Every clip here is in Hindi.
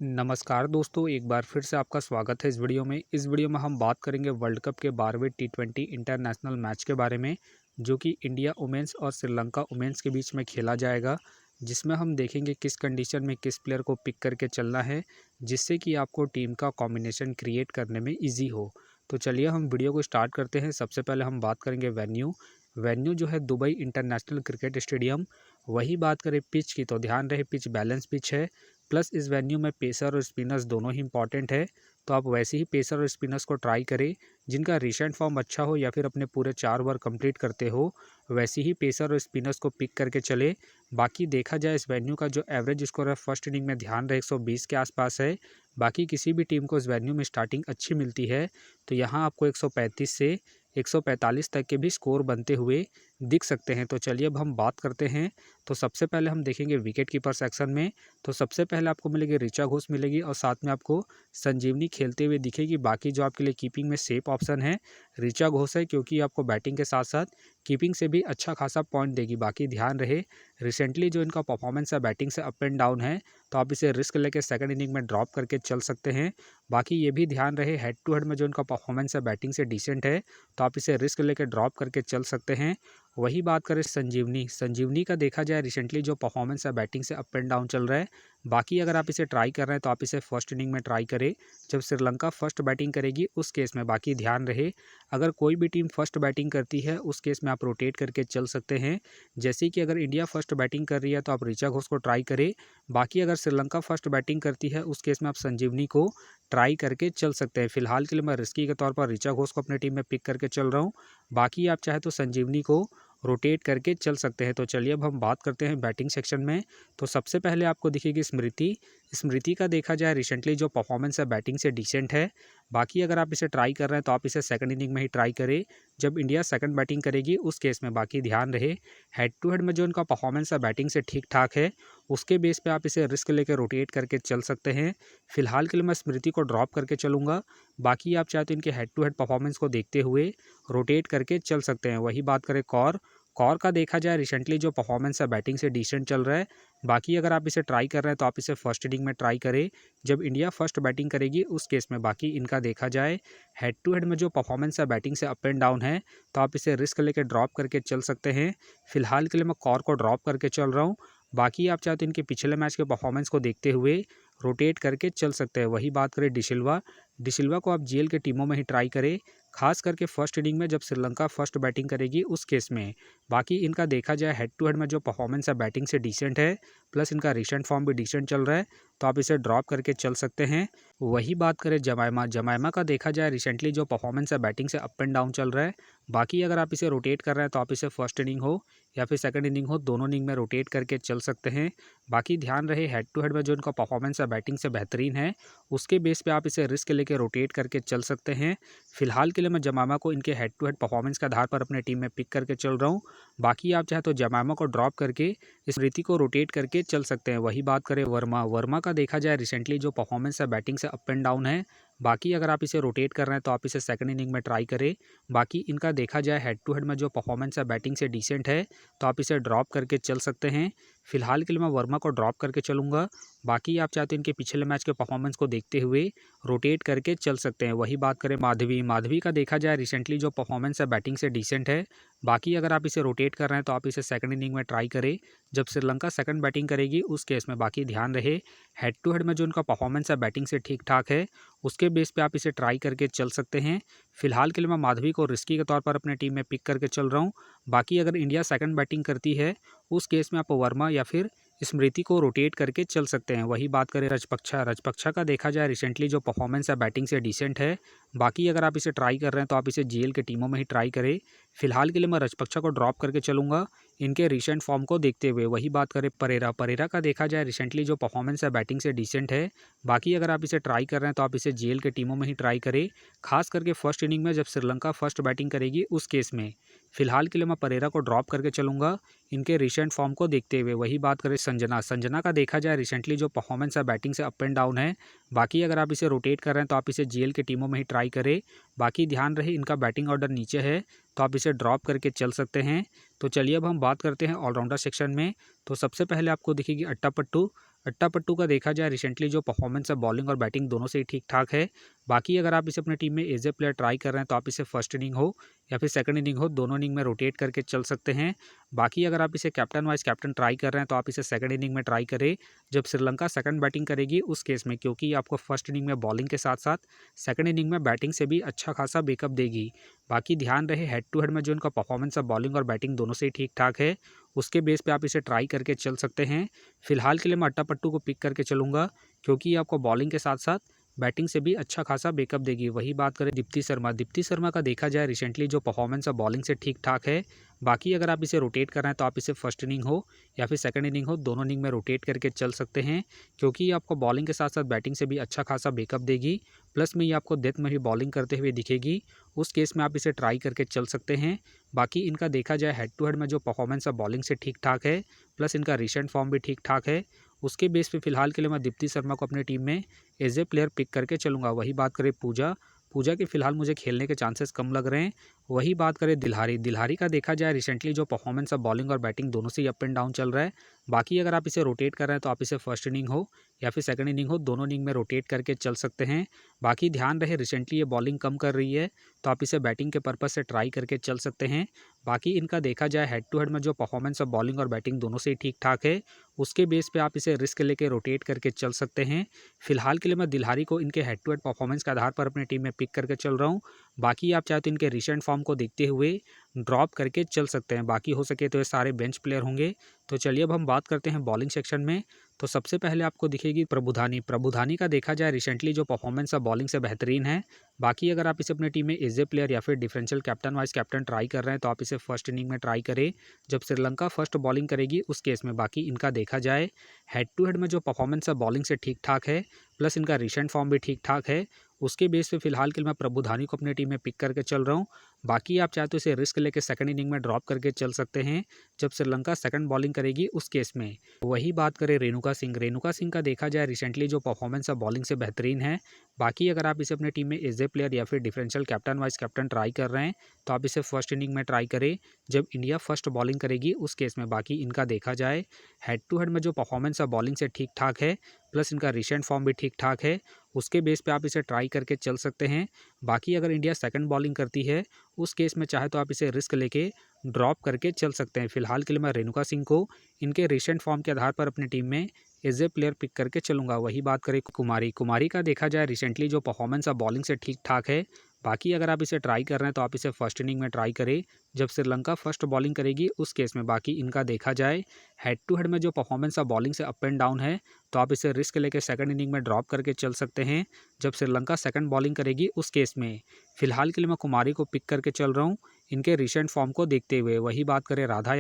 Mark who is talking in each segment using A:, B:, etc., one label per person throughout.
A: नमस्कार दोस्तों, एक बार फिर से आपका स्वागत है इस वीडियो में। इस वीडियो में हम बात करेंगे वर्ल्ड कप के 12वें टी20 इंटरनेशनल मैच के बारे में, जो कि इंडिया वुमेन्स और श्रीलंका वुमेन्स के बीच में खेला जाएगा, जिसमें हम देखेंगे किस कंडीशन में किस प्लेयर को पिक करके चलना है, जिससे कि आपको टीम का कॉम्बिनेशन क्रिएट करने में ईजी हो। तो चलिए हम वीडियो को स्टार्ट करते हैं। सबसे पहले हम बात करेंगे वेन्यू। वेन्यू जो है दुबई इंटरनेशनल क्रिकेट स्टेडियम। वही बात करें पिच की, तो ध्यान रहे पिच बैलेंस पिच है, प्लस इस वेन्यू में पेसर और स्पिनर्स दोनों ही इंपॉर्टेंट है। तो आप वैसे ही पेसर और स्पिनर्स को ट्राई करें जिनका रिसेंट फॉर्म अच्छा हो या फिर अपने पूरे 4 ओवर कंप्लीट करते हो, वैसे ही पेसर और स्पिनर्स को पिक करके चले। बाकी देखा जाए इस वेन्यू का जो एवरेज स्कोर है फर्स्ट इनिंग में, ध्यान रहे 120 के आसपास है। बाकी किसी भी टीम को इस वेन्यू में स्टार्टिंग अच्छी मिलती है, तो यहाँ आपको 135 से 145 तक के भी स्कोर बनते हुए दिख सकते हैं। तो चलिए अब हम बात करते हैं। तो सबसे पहले हम देखेंगे विकेट कीपर सेक्शन में। तो सबसे पहले आपको मिलेगी ऋचा घोष मिलेगी और साथ में आपको संजीवनी खेलते हुए दिखेगी। बाकी जो आपके लिए कीपिंग में सेफ ऑप्शन है ऋचा घोष है, क्योंकि आपको बैटिंग के साथ साथ कीपिंग से भी अच्छा खासा पॉइंट देगी। बाकी ध्यान रहे रिसेंटली जो इनका परफॉर्मेंस है बैटिंग से अप एंड डाउन है, तो आप इसे रिस्क लेके सेकंड इनिंग में ड्रॉप करके चल सकते हैं। बाकी ये भी ध्यान रहे हेड टू हेड में जो इनका परफॉर्मेंस है बैटिंग से डिसेंट है, तो आप इसे रिस्क लेके ड्रॉप करके चल सकते हैं। वही बात करें संजीवनी, संजीवनी का देखा जाए रिसेंटली जो परफॉर्मेंस है बैटिंग से अप एंड डाउन चल रहा है। बाकी अगर आप इसे ट्राई कर रहे हैं तो आप इसे फर्स्ट इनिंग में ट्राई करें जब श्रीलंका फर्स्ट बैटिंग करेगी उस केस में। बाकी ध्यान रहे अगर कोई भी टीम फर्स्ट बैटिंग करती है उस केस में आप रोटेट करके चल सकते हैं। जैसे कि अगर इंडिया फर्स्ट बैटिंग कर रही है तो आप ऋचा घोष को ट्राई करें। बाकी अगर श्रीलंका फर्स्ट बैटिंग करती है उस केस में आप संजीवनी को ट्राई करके चल सकते हैं। फिलहाल के लिए मैं रिस्की के तौर पर ऋचा घोष को अपनी टीम में पिक करके चल रहा हूँ। बाकी आप चाहे तो संजीवनी को रोटेट करके चल सकते हैं। तो चलिए अब हम बात करते हैं बैटिंग सेक्शन में। तो सबसे पहले आपको दिखेगी स्मृति। स्मृति का देखा जाए रिसेंटली जो परफॉर्मेंस है बैटिंग से डिसेंट है। बाकी अगर आप इसे ट्राई कर रहे हैं तो आप इसे सेकंड इनिंग में ही ट्राई करें जब इंडिया सेकंड बैटिंग करेगी उस केस में। बाकी ध्यान रहे हेड टू हेड में जो इनका परफॉर्मेंस है बैटिंग से ठीक ठाक है, उसके बेस पे आप इसे रिस्क लेकर रोटेट करके चल सकते हैं। फिलहाल के लिए मैं स्मृति को ड्रॉप करके चलूँगा। बाकी आप चाहे तो इनके हेड टू हेड परफॉर्मेंस को देखते हुए रोटेट करके चल सकते हैं। वही बात करें कौर, कौर का देखा जाए रिसेंटली जो परफॉर्मेंस है बैटिंग से डिसेंट चल रहा है। बाकी अगर आप इसे ट्राई कर रहे हैं तो आप इसे फर्स्ट इनिंग में ट्राई करें जब इंडिया फर्स्ट बैटिंग करेगी उस केस में। बाकी इनका देखा जाए हेड टू हेड में जो परफॉर्मेंस है बैटिंग से अप एंड डाउन है, तो आप इसे रिस्क लेकर ड्रॉप करके चल सकते हैं। फिलहाल के लिए मैं कौर को ड्रॉप करके चल रहा हूँ। बाकी आप चाहे तो इनके पिछले मैच के परफॉर्मेंस को देखते हुए रोटेट करके चल सकते हैं। वही बात करें डिसिल्वा, डिसिल्वा को आप जीएल के टीमों में ही ट्राई करें, खास करके फर्स्ट इनिंग में जब श्रीलंका फर्स्ट बैटिंग करेगी उस केस में। बाकी इनका देखा जाए हेड टू हेड में जो परफॉर्मेंस है बैटिंग से डिसेंट है, प्लस इनका रिसेंट फॉर्म भी डिसेंट चल रहा है, तो आप इसे ड्रॉप करके चल सकते हैं। वही बात करें जमाइमा, जमाइमा का देखा जाए रिसेंटली जो परफॉर्मेंस है बैटिंग से अप एंड डाउन चल रहा है। बाकी अगर आप इसे रोटेट कर रहे हैं तो आप इसे फर्स्ट इनिंग हो या फिर सेकंड इनिंग हो, दोनों इनिंग में रोटेट करके चल सकते हैं। बाकी ध्यान रहे हेड टू हेड में जो इनका परफॉर्मेंस है बैटिंग से बेहतरीन है, उसके बेस पे आप इसे रिस्क लेके रोटेट करके चल सकते हैं। फिलहाल के लिए मैं जमामा को इनके हेड टू हेड परफॉर्मेंस के आधार पर अपने टीम में पिक करके चल रहा हूँ। बाकी आप चाहे तो जमामा को ड्रॉप करके स्मृति को रोटेट करके चल सकते हैं। वही बात करें वर्मा, वर्मा का देखा जाए रिसेंटली जो परफॉर्मेंस है बैटिंग से अप एंड डाउन है। बाकी अगर आप इसे रोटेट कर रहे हैं तो आप इसे सेकंड इनिंग में ट्राई करें। बाकी इनका देखा जाए हेड टू हेड में जो परफॉर्मेंस है बैटिंग से डिसेंट है, तो आप इसे ड्रॉप करके चल सकते हैं। फिलहाल के लिए मैं वर्मा को ड्रॉप करके चलूँगा। बाकी आप चाहते हैं इनके पिछले मैच के परफॉर्मेंस को देखते हुए रोटेट करके चल सकते हैं। वही बात करें माधवी, माधवी का देखा जाए रिसेंटली जो परफॉर्मेंस है बैटिंग से डिसेंट है। बाकी अगर आप इसे रोटेट कर रहे हैं तो आप इसे सेकंड इनिंग में ट्राई करें जब श्रीलंका सेकंड बैटिंग करेगी उस केस में। बाकी ध्यान रहे हेड टू हेड में जो उनका परफॉर्मेंस है बैटिंग से ठीक ठाक है, उसके बेस पे आप इसे ट्राई करके चल सकते हैं। फिलहाल के लिए मैं माधवी को रिस्की के तौर पर अपने टीम में पिक करके चल रहा हूँ। बाकी अगर इंडिया सेकंड बैटिंग करती है उस केस में आप वर्मा या फिर स्मृति को रोटेट करके चल सकते हैं। वही बात करें रजपक्षा, रजपक्षा का देखा जाए रिसेंटली जो परफॉर्मेंस है बैटिंग से डिसेंट है। बाकी अगर आप इसे ट्राई कर रहे हैं तो आप इसे जीएल के टीमों में ही ट्राई करें। फिलहाल के लिए मैं रजपक्षा को ड्रॉप करके चलूँगा इनके रिसेंट फॉर्म को देखते हुए। वही बात करें परेरा, परेरा का देखा जाए रिसेंटली जो परफॉर्मेंस है बैटिंग से डिसेंट है। बाकी अगर आप इसे ट्राई कर रहे हैं तो आप इसे जीएल के टीमों में ही ट्राई करें, खास करके फर्स्ट इनिंग में जब श्रीलंका फर्स्ट बैटिंग करेगी उस केस में। फिलहाल के लिए मैं परेरा को ड्रॉप करके चलूँगा इनके रिसेंट फॉर्म को देखते हुए। वही बात करें संजना, संजना का देखा जाए रिसेंटली जो परफॉर्मेंस है बैटिंग से अप एंड डाउन है। बाकी अगर आप इसे रोटेट कर रहे हैं तो आप इसे जीएल के टीमों में ही ट्राई करें। बाकी ध्यान रहे इनका बैटिंग ऑर्डर नीचे है, तो आप इसे ड्रॉप करके चल सकते हैं। तो चलिए अब हम बात करते हैं ऑलराउंडर सेक्शन में। तो सबसे पहले आपको दिखेगी अट्टापट्टू। अट्टा पट्टू का देखा जाए रिसेंटली जो परफॉर्मेंस है बॉलिंग और बैटिंग दोनों से ही ठीक-ठाक है। बाकी अगर आप इसे अपनी टीम में एज़ ए प्लेयर ट्राई कर रहे हैं तो आप इसे फर्स्ट इनिंग हो या फिर सेकंड इनिंग हो, दोनों इनिंग में रोटेट करके चल सकते हैं। बाकी अगर आप इसे कैप्टन वाइस कैप्टन ट्राई कर रहे हैं तो आप इसे सेकंड इनिंग में ट्राई करें जब श्रीलंका सेकंड बैटिंग करेगी उस केस में, क्योंकि आपको फर्स्ट इनिंग में बॉलिंग के साथ-साथ सेकंड इनिंग में बैटिंग से भी अच्छा खासा बैकअप देगी। बाकी ध्यान रहे हेड टू हेड में जो इनका परफॉर्मेंस है बॉलिंग और बैटिंग दोनों से ही ठीक-ठाक है, उसके बेस पे आप इसे ट्राई करके चल सकते हैं। फिलहाल के लिए मैं अट्टा पट्टू को पिक करके चलूँगा, क्योंकि आपको बॉलिंग के साथ-साथ बैटिंग से भी अच्छा खासा बैकअप देगी। वही बात करें दीप्ति शर्मा का देखा जाए रिसेंटली जो परफॉर्मेंस है बॉलिंग से ठीक-ठाक है। बाकी अगर आप इसे रोटेट कर रहे हैं तो आप इसे फर्स्ट इनिंग हो या फिर सेकंड इनिंग हो, दोनों इनिंग में रोटेट करके चल सकते हैं, क्योंकि ये आपको बॉलिंग के साथ-साथ बैटिंग से भी अच्छा खासा बैकअप देगी। प्लस में ये आपको डेथ में भी बॉलिंग करते हुए दिखेगी, उस केस में आप इसे ट्राई करके चल सकते हैं। बाकी इनका देखा जाए हेड टू हेड में जो परफॉर्मेंस है बॉलिंग से ठीक-ठाक है, प्लस इनका रिसेंट फॉर्म भी ठीक-ठाक है। उसके बेस पे फिलहाल के लिए मैं दीप्ति शर्मा को अपनी टीम में एज़ ए प्लेयर पिक करके चलूँगा। वही बात करें पूजा के फिलहाल मुझे खेलने के चांसेस कम लग रहे हैं। वही बात करें दिल्हारी का देखा जाए रिसेंटली जो परफॉर्मेंस है बॉलिंग और बैटिंग दोनों से ही अप एंड डाउन चल रहा है। बाकी अगर आप इसे रोटेट कर रहे हैं तो आप इसे फर्स्ट इनिंग हो या फिर सेकंड इनिंग हो, दोनों इनिंग में रोटेट करके चल सकते हैं। बाकी ध्यान रहे रिसेंटली ये बॉलिंग कम कर रही है, तो आप इसे बैटिंग के पर्पज़ से ट्राई करके चल सकते हैं। बाकी इनका देखा जाए हेड टू हेड में जो परफॉर्मेंस है बॉलिंग और बैटिंग दोनों से ही ठीक-ठाक है, उसके बेस पे आप इसे रिस्क लेके रोटेट करके चल सकते हैं। फिलहाल के लिए मैं दिल्हारी को इनके हेड टू हेड परफॉर्मेंस के आधार पर अपनी टीम में पिक करके चल रहा हूँ। बाकी आप चाहे तो इनके रिसेंट फॉर्म को देखते हुए ड्रॉप करके चल सकते हैं। बाकी हो सके तो ये सारे बेंच प्लेयर होंगे। तो चलिए अब हम बात करते हैं बॉलिंग सेक्शन में। तो सबसे पहले आपको दिखेगी प्रभुधानी का देखा जाए रिसेंटली जो परफॉर्मेंस है बॉलिंग से बेहतरीन है। बाकी अगर आप इसे अपनी टीम में एज ए प्लेयर या फिर differential captain vice captain try कर रहे हैं तो आप इसे फर्स्ट इनिंग में ट्राई करें जब श्रीलंका फर्स्ट बॉलिंग करेगी उस केस में। बाकी इनका देखा जाए हेड टू हेड में जो परफॉर्मेंस है बॉलिंग से ठीक-ठाक है, प्लस इनका रिसेंट फॉर्म भी ठीक-ठाक है। उसके बेस पे फिलहाल के लिए मैं प्रभुधानी को अपनी टीम में पिक करके चल रहा हूँ। बाकी आप चाहे तो इसे रिस्क लेके सेकंड इनिंग में ड्रॉप करके चल सकते हैं जब श्रीलंका सेकंड बॉलिंग करेगी उस केस में। वही बात करें रेणुका सिंह का देखा जाए रिसेंटली जो परफॉर्मेंस है बॉलिंग से बेहतरीन है। बाकी अगर आप इसे अपनी टीम में एज ए प्लेयर या फिर differential captain vice captain try कर रहे हैं तो आप इसे फर्स्ट इनिंग में ट्राई करें जब इंडिया फर्स्ट बॉलिंग करेगी उस केस में। बाकी इनका देखा जाए हेड टू हेड में जो परफॉर्मेंस है बॉलिंग से ठीक-ठाक है, प्लस इनका रिसेंट फॉर्म भी ठीक-ठाक है, उसके बेस पे आप इसे ट्राई करके चल सकते हैं। बाकी अगर इंडिया सेकंड बॉलिंग करती है उस केस में चाहे तो आप इसे रिस्क लेके ड्रॉप करके चल सकते हैं। फिलहाल के लिए मैं रेणुका सिंह को इनके रिसेंट फॉर्म के आधार पर अपनी टीम में एज ए प्लेयर पिक करके चलूँगा। वही बात करें कुमारी का देखा जाए रिसेंटली जो परफॉर्मेंस है बॉलिंग से ठीक-ठाक है। बाकी अगर आप इसे ट्राई कर रहे हैं तो आप इसे फर्स्ट इनिंग में ट्राई करें जब श्रीलंका फर्स्ट बॉलिंग करेगी उस केस में। बाकी इनका देखा जाए हेड टू हेड में जो परफॉर्मेंस है बॉलिंग से अप एंड डाउन है, तो आप इसे रिस्क लेके सेकंड इनिंग में ड्रॉप करके चल सकते हैं जब श्रीलंका सेकंड बॉलिंग करेगी उस केस में। फिलहाल के लिए मैं कुमारी को पिक करके चल रहा हूँ इनके रिसेंट फॉर्म को देखते हुए। वही बात करें राधा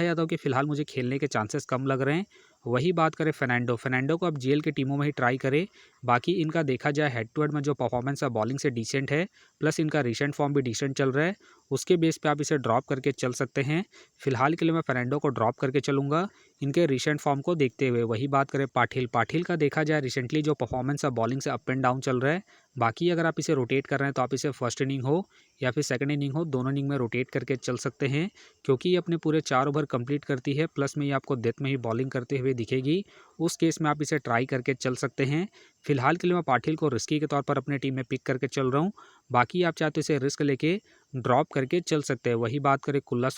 A: यादव के फिलहाल मुझे खेलने के चांसेस कम लग रहे हैं। वही बात करें फर्नांडो को आप जीएल की टीमों में ही ट्राई करें। बाकी इनका देखा जाए हेड टू हेड में जो परफॉर्मेंस है बॉलिंग से डिसेंट है, प्लस इनका रिसेंट फॉर्म भी डिसेंट चल रहा है, उसके बेस पे आप इसे ड्रॉप करके चल सकते हैं। फिलहाल के लिए मैं फर्नांडो को ड्रॉप करके चलूँगा इनके रिसेंट फॉर्म को देखते हुए। वही बात करें पाटिल का देखा जाए रिसेंटली जो परफॉर्मेंस है बॉलिंग से अप एंड डाउन चल रहा है। बाकी अगर आप इसे रोटेट कर रहे हैं तो आप इसे फर्स्ट इनिंग हो या फिर सेकंड इनिंग हो, दोनों इनिंग में रोटेट करके चल सकते हैं, क्योंकि ये अपने पूरे 4 ओवर कंप्लीट करती है, प्लस में ये आपको डेथ में ही बॉलिंग करते हुए दिखेगी। उस केस में आप इसे ट्राई करके चल सकते हैं। फिलहाल के लिए मैं पाटिल को रिस्की के तौर पर अपने टीम में पिक करके चल रहा हूँ। बाकी आप चाहे तो इसे रिस्क लेके ड्रॉप करके चल सकते हैं। वही बात करें कुल्ला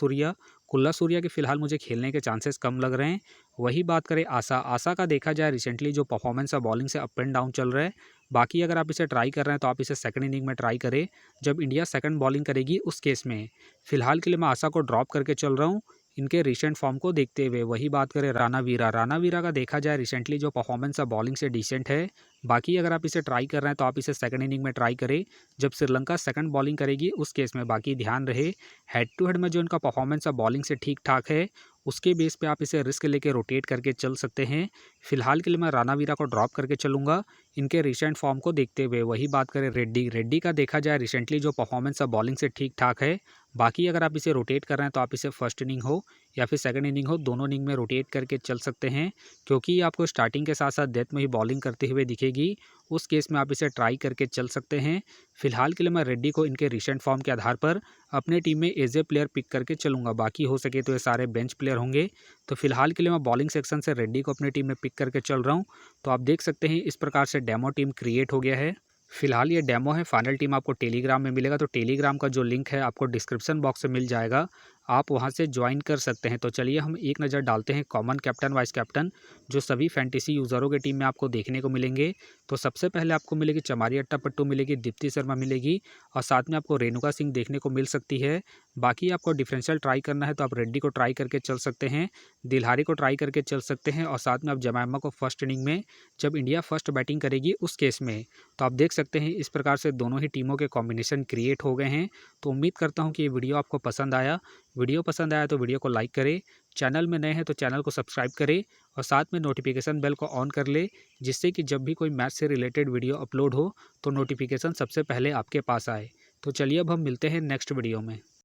A: सूर्या के फिलहाल मुझे खेलने के चांसेस कम लग रहे हैं। वही बात करें आशा का देखा जाए रिसेंटली जो परफॉर्मेंस है बॉलिंग से अप एंड डाउन चल रहा है। बाकी अगर आप इसे ट्राई कर रहे हैं तो आप इसे सेकंड इनिंग में ट्राई करें जब इंडिया सेकंड बॉलिंग करेगी उस केस में। फिलहाल के लिए मैं आशा को ड्रॉप करके चल रहा हूँ इनके रिसेंट फॉर्म को देखते हुए। वही बात करें राणा वीरा का देखा जाए रिसेंटली जो परफॉर्मेंस है बॉलिंग से डिसेंट है। बाकी अगर आप इसे ट्राई कर रहे हैं तो आप इसे सेकंड इनिंग में ट्राई करें जब श्रीलंका सेकंड बॉलिंग करेगी उस केस में। बाकी ध्यान रहे हेड टू हेड में जो इनका परफॉर्मेंस है बॉलिंग से ठीक-ठाक है, उसके बेस पे आप इसे रिस्क लेके रोटेट करके चल सकते हैं। फिलहाल के लिए मैं राणा वीरा को ड्रॉप करके चलूँगा इनके रिसेंट फॉर्म को देखते हुए। वही बात करें रेड्डी का देखा जाए रिसेंटली जो परफॉर्मेंस है बॉलिंग से ठीक-ठाक है। बाकी अगर आप इसे रोटेट कर रहे हैं तो आप इसे फर्स्ट इनिंग हो या फिर सेकंड इनिंग हो, दोनों इनिंग में रोटेट करके चल सकते हैं, क्योंकि ये आपको स्टार्टिंग के साथ साथ डेथ में ही बॉलिंग करते हुए दिखेगी। उस केस में आप इसे ट्राई करके चल सकते हैं। फिलहाल के लिए मैं रेड्डी को इनके रिसेंट फॉर्म के आधार पर अपने टीम में एज ए प्लेयर पिक करके चलूँगा। बाकी हो सके तो ये सारे बेंच प्लेयर होंगे। तो फिलहाल के लिए मैं बॉलिंग सेक्शन से रेड्डी को अपनी टीम में पिक करके चल रहा हूँ। तो आप देख सकते हैं इस प्रकार से डेमो टीम क्रिएट हो गया है। फिलहाल ये डेमो है, फाइनल टीम आपको टेलीग्राम में मिलेगा। तो टेलीग्राम का जो लिंक है आपको डिस्क्रिप्शन बॉक्स में मिल जाएगा, आप वहां से ज्वाइन कर सकते हैं। तो चलिए हम एक नज़र डालते हैं कॉमन कैप्टन वाइस कैप्टन जो सभी फैंटेसी यूज़रों की टीम में आपको देखने को मिलेंगे। तो सबसे पहले आपको मिलेगी चमारी अट्टापट्टू मिलेगी, दीप्ति शर्मा मिलेगी और साथ में आपको रेणुका सिंह देखने को मिल सकती है। बाकी आपको डिफरेंशियल ट्राई करना है तो आप रेड्डी को ट्राई करके चल सकते हैं, दिल्हारी को ट्राई करके चल सकते हैं और साथ में आप जमैमा को फर्स्ट इनिंग में जब इंडिया फर्स्ट बैटिंग करेगी उस केस में। तो आप देख सकते हैं इस प्रकार से दोनों ही टीमों के कॉम्बिनेशन क्रिएट हो गए हैं। तो उम्मीद करता हूं कि ये वीडियो आपको पसंद आया। वीडियो पसंद आया तो वीडियो को लाइक करें, चैनल में नए हैं तो चैनल को सब्सक्राइब करें और साथ में नोटिफिकेशन बेल को ऑन कर ले, जिससे कि जब भी कोई मैच से रिलेटेड वीडियो अपलोड हो तो नोटिफिकेशन सबसे पहले आपके पास आए। तो चलिए अब हम मिलते हैं नेक्स्ट वीडियो में।